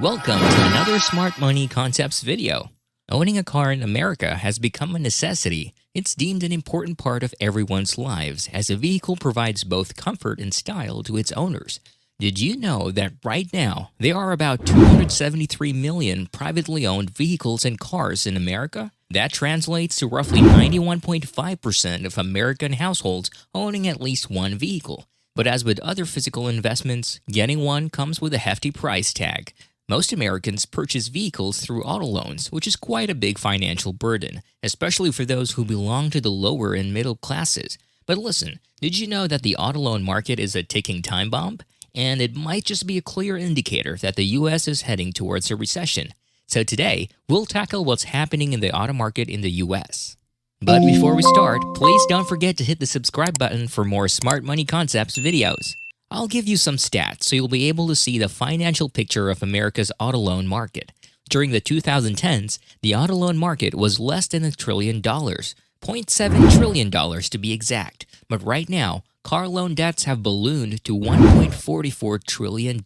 Welcome to another Smart Money Concepts video. Owning a car in America has become a necessity. It's deemed an important part of everyone's lives as a vehicle provides both comfort and style to its owners. Did you know that right now there are about 273 million privately owned vehicles and cars in America? That translates to roughly 91.5% of American households owning at least one vehicle. But as with other physical investments, getting one comes with a hefty price tag. Most Americans purchase vehicles through auto loans, which is quite a big financial burden, especially for those who belong to the lower and middle classes. But listen, did you know that the auto loan market is a ticking time bomb? And it might just be a clear indicator that the US is heading towards a recession. So today, we'll tackle what's happening in the auto market in the US. But before we start, please don't forget to hit the subscribe button for more Smart Money Concepts videos. I'll give you some stats so you'll be able to see the financial picture of America's auto loan market. During the 2010s, the auto loan market was less than $1 trillion, $0.7 trillion to be exact. But right now, car loan debts have ballooned to $1.44 trillion,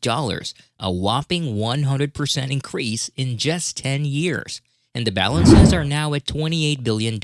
a whopping 100% increase in just 10 years. And the balances are now at $28 billion.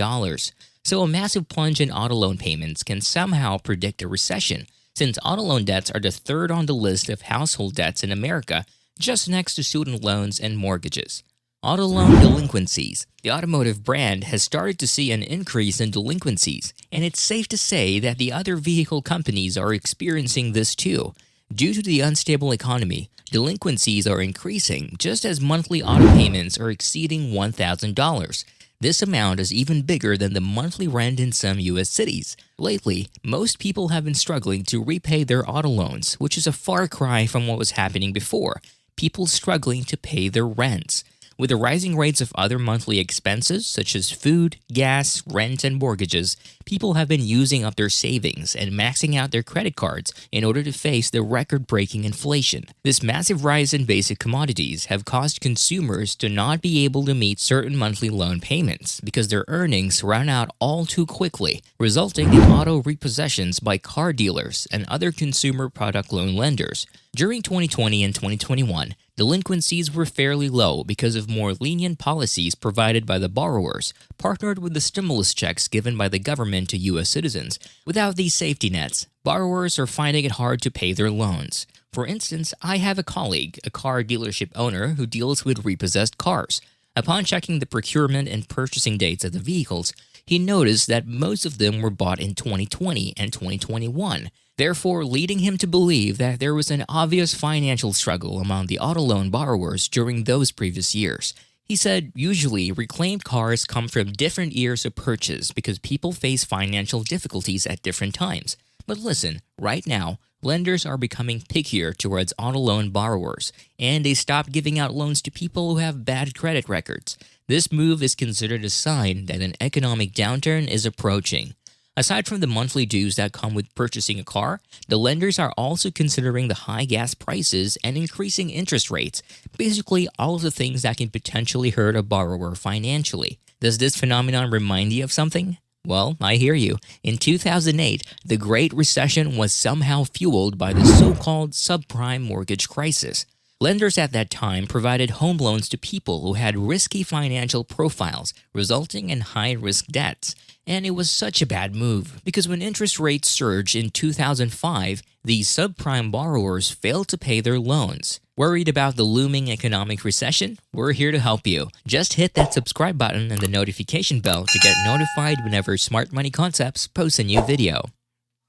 So a massive plunge in auto loan payments can somehow predict a recession, since auto loan debts are the third on the list of household debts in America, just next to student loans and mortgages. Auto loan delinquencies. The automotive brand has started to see an increase in delinquencies, and it's safe to say that the other vehicle companies are experiencing this too. Due to the unstable economy, delinquencies are increasing just as monthly auto payments are exceeding $1,000. This amount is even bigger than the monthly rent in some U.S. cities. Lately, most people have been struggling to repay their auto loans, which is a far cry from what was happening before, people struggling to pay their rents. With the rising rates of other monthly expenses such as food, gas, rent, and mortgages, people have been using up their savings and maxing out their credit cards in order to face the record-breaking inflation. This massive rise in basic commodities have caused consumers to not be able to meet certain monthly loan payments because their earnings run out all too quickly, resulting in auto repossessions by car dealers and other consumer product loan lenders. During 2020 and 2021, delinquencies were fairly low because of more lenient policies provided by the borrowers, partnered with the stimulus checks given by the government to U.S. citizens. Without these safety nets, borrowers are finding it hard to pay their loans. For instance, I have a colleague, a car dealership owner who deals with repossessed cars. Upon checking the procurement and purchasing dates of the vehicles, he noticed that most of them were bought in 2020 and 2021. Therefore, leading him to believe that there was an obvious financial struggle among the auto loan borrowers during those previous years. He said, usually, reclaimed cars come from different years of purchase because people face financial difficulties at different times. But listen, right now, lenders are becoming pickier towards auto loan borrowers, and they stop giving out loans to people who have bad credit records. This move is considered a sign that an economic downturn is approaching. Aside from the monthly dues that come with purchasing a car, the lenders are also considering the high gas prices and increasing interest rates, basically all of the things that can potentially hurt a borrower financially. Does this phenomenon remind you of something? Well, I hear you. In 2008, the Great Recession was somehow fueled by the so-called subprime mortgage crisis. Lenders at that time provided home loans to people who had risky financial profiles, resulting in high-risk debts. And it was such a bad move because when interest rates surged in 2005, these subprime borrowers failed to pay their loans. Worried about the looming economic recession? We're here to help you. Just hit that subscribe button and the notification bell to get notified whenever Smart Money Concepts posts a new video.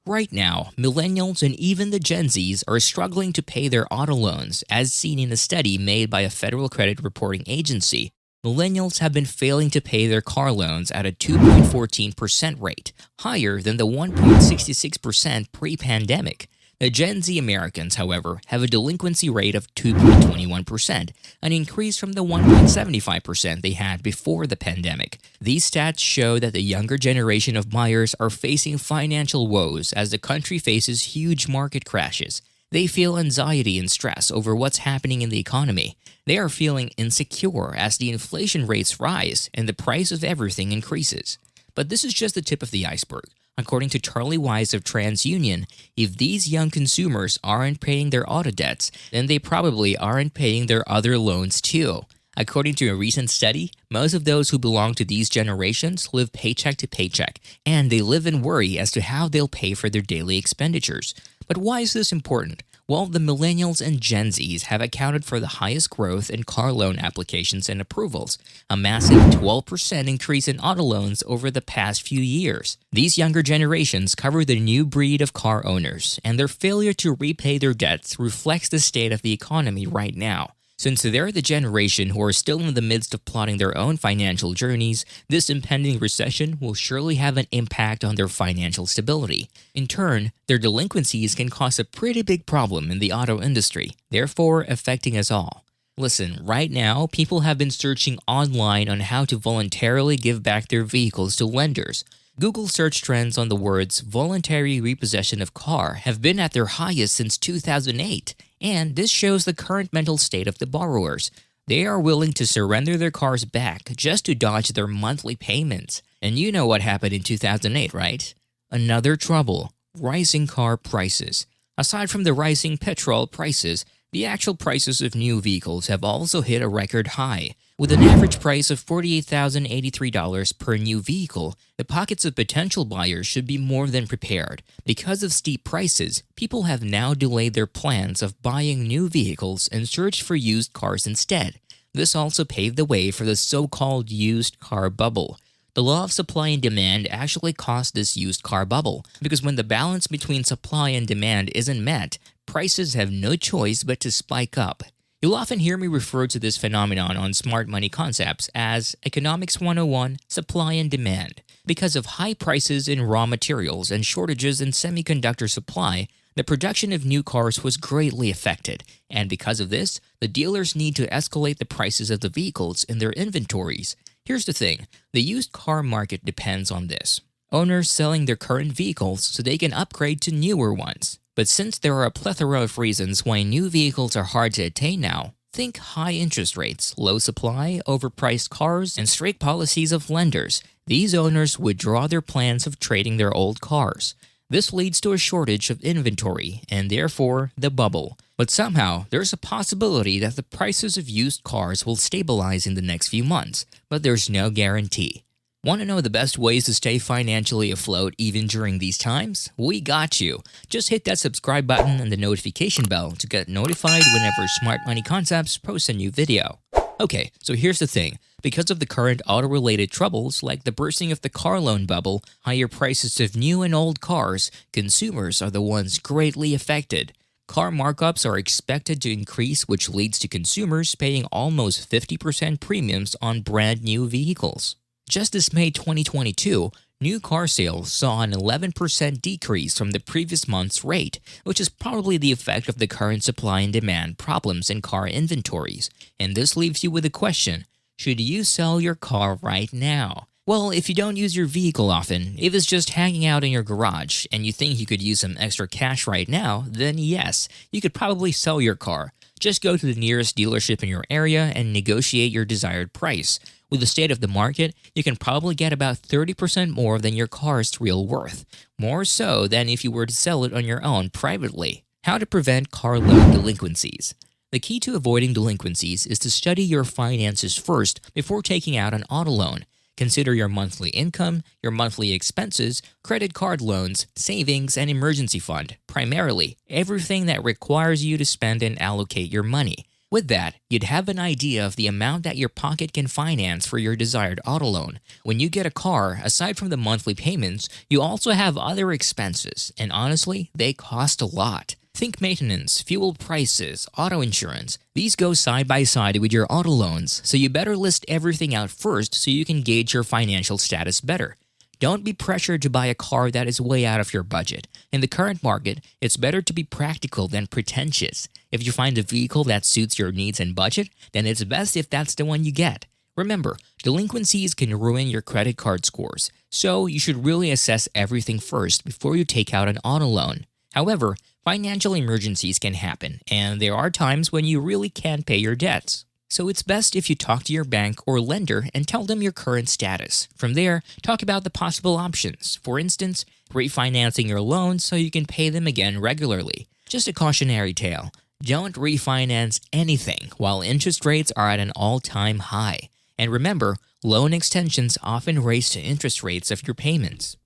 Right now, millennials and even the Gen Zs are struggling to pay their auto loans, as seen in a study made by a federal credit reporting agency. Millennials have been failing to pay their car loans at a 2.14% rate, higher than the 1.66% pre-pandemic. The Gen Z Americans, however, have a delinquency rate of 2.21%, an increase from the 1.75% they had before the pandemic. These stats show that the younger generation of buyers are facing financial woes as the country faces huge market crashes. They feel anxiety and stress over what's happening in the economy. They are feeling insecure as the inflation rates rise and the price of everything increases. But this is just the tip of the iceberg. According to Charlie Wise of TransUnion, if these young consumers aren't paying their auto debts, then they probably aren't paying their other loans too. According to a recent study, most of those who belong to these generations live paycheck to paycheck, and they live in worry as to how they'll pay for their daily expenditures. But why is this important? Well, the millennials and Gen Zs have accounted for the highest growth in car loan applications and approvals, a massive 12% increase in auto loans over the past few years. These younger generations cover the new breed of car owners, and their failure to repay their debts reflects the state of the economy right now. Since they're the generation who are still in the midst of plotting their own financial journeys, this impending recession will surely have an impact on their financial stability. In turn, their delinquencies can cause a pretty big problem in the auto industry, therefore affecting us all. Listen, right now, people have been searching online on how to voluntarily give back their vehicles to lenders. Google search trends on the words voluntary repossession of car have been at their highest since 2008, and this shows the current mental state of the borrowers. They are willing to surrender their cars back just to dodge their monthly payments. And you know what happened in 2008, right? Another trouble: rising car prices. Aside from the rising petrol prices, the actual prices of new vehicles have also hit a record high. With an average price of $48,083 per new vehicle, the pockets of potential buyers should be more than prepared. Because of steep prices, people have now delayed their plans of buying new vehicles and searched for used cars instead. This also paved the way for the so-called used car bubble. The law of supply and demand actually caused this used car bubble, because when the balance between supply and demand isn't met, prices have no choice but to spike up. You'll often hear me refer to this phenomenon on Smart Money Concepts as Economics 101, Supply and Demand. Because of high prices in raw materials and shortages in semiconductor supply, the production of new cars was greatly affected, and because of this, the dealers need to escalate the prices of the vehicles in their inventories. Here's the thing: the used car market depends on this. Owners selling their current vehicles so they can upgrade to newer ones. But since there are a plethora of reasons why new vehicles are hard to attain now, think high interest rates, low supply, overpriced cars, and strict policies of lenders, these owners withdraw their plans of trading their old cars. This leads to a shortage of inventory, and therefore the bubble. But somehow, there's a possibility that the prices of used cars will stabilize in the next few months, but there's no guarantee. Want to know the best ways to stay financially afloat even during these times? We got you. Just hit that subscribe button and the notification bell to get notified whenever Smart Money Concepts posts a new video. Okay, so here's the thing. Because of the current auto-related troubles like the bursting of the car loan bubble, higher prices of new and old cars, consumers are the ones greatly affected. Car markups are expected to increase, which leads to consumers paying almost 50% premiums on brand new vehicles. Just this May 2022, new car sales saw an 11% decrease from the previous month's rate, which is probably the effect of the current supply and demand problems in car inventories. And this leaves you with the question: should you sell your car right now? Well, if you don't use your vehicle often, if it's just hanging out in your garage and you think you could use some extra cash right now, then yes, you could probably sell your car. Just go to the nearest dealership in your area and negotiate your desired price. With the state of the market, you can probably get about 30% more than your car's real worth, more so than if you were to sell it on your own privately. How to prevent car loan delinquencies. The key to avoiding delinquencies is to study your finances first before taking out an auto loan. Consider your monthly income, your monthly expenses, credit card loans, savings, and emergency fund. Primarily, everything that requires you to spend and allocate your money. With that, you'd have an idea of the amount that your pocket can finance for your desired auto loan. When you get a car, aside from the monthly payments, you also have other expenses, and honestly, they cost a lot. Think maintenance, fuel prices, auto insurance. These go side by side with your auto loans, so you better list everything out first so you can gauge your financial status better. Don't be pressured to buy a car that is way out of your budget. In the current market, it's better to be practical than pretentious. If you find a vehicle that suits your needs and budget, then it's best if that's the one you get. Remember, delinquencies can ruin your credit card scores, so you should really assess everything first before you take out an auto loan. However, financial emergencies can happen, and there are times when you really can't pay your debts. So it's best if you talk to your bank or lender and tell them your current status. From there, talk about the possible options. For instance, refinancing your loans so you can pay them again regularly. Just a cautionary tale. Don't refinance anything while interest rates are at an all-time high. And remember, loan extensions often raise the interest rates of your payments.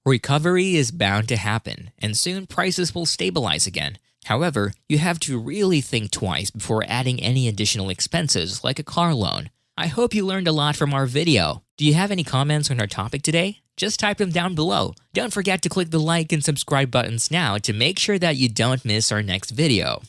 Recovery is bound to happen, and soon prices will stabilize again. However, you have to really think twice before adding any additional expenses like a car loan. I hope you learned a lot from our video. Do you have any comments on our topic today? Just type them down below. Don't forget to click the like and subscribe buttons now to make sure that you don't miss our next video.